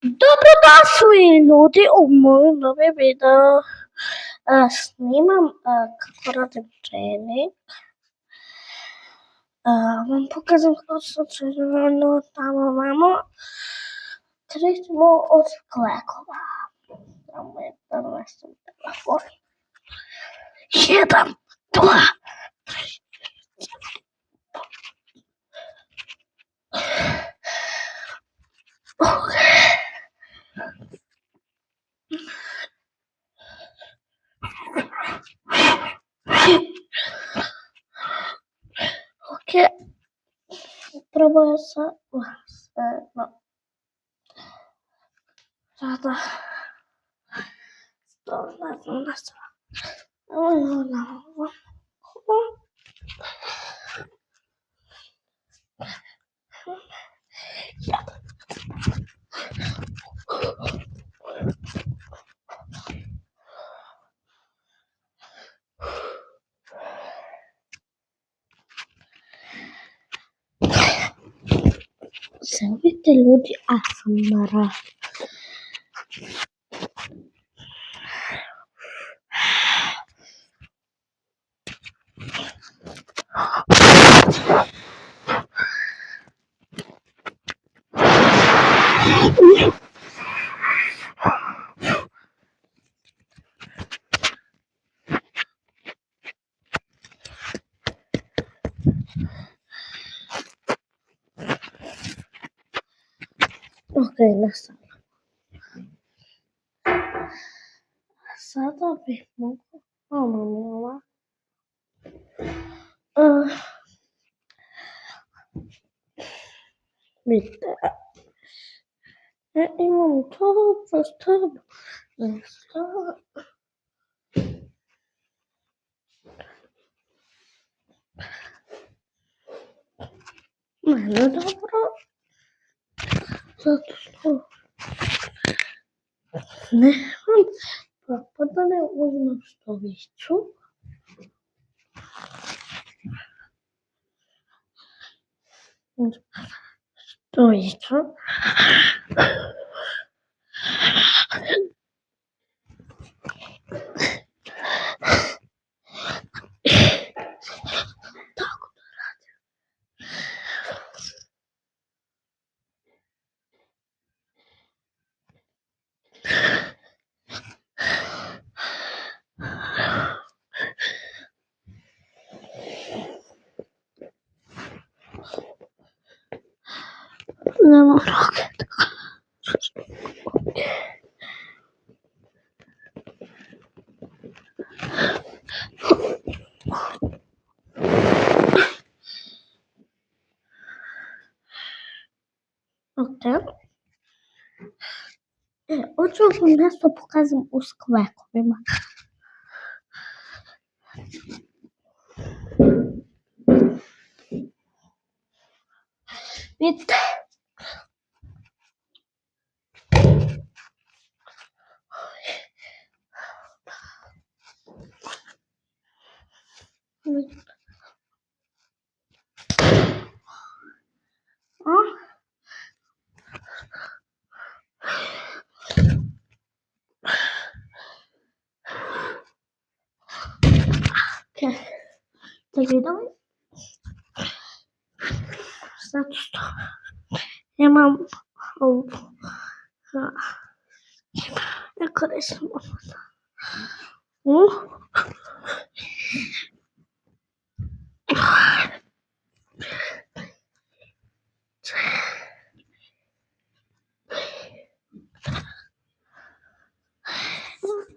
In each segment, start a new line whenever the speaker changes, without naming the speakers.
Dobrodošli ljudi u moju novi video. Snimam kako radim trening. Vam pokazam kako sam trenirano tamo vamo. Krećemo od klekova. Tamo je donesem telefon. 1, 2, 3. Ok, probujem se no. Sada ne znam. Vidite ljudi, ASMR. Ok, nastavljamo. Sada bih mogla ova. Vidite, ja imam to. Mene dobro, zato što nemam propadane uzmem stolicu. Tako da radim. Nema roket. Ok. Hoću vam nešto pokazam u sklekovima. Vidite. Ok, da vidimo. Zato što imam ovu. Ne koristim ovu.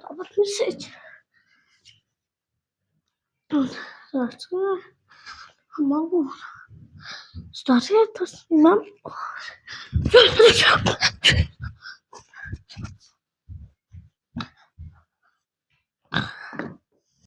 Dobar mi sjeća. Znači, mogu starije to snimam.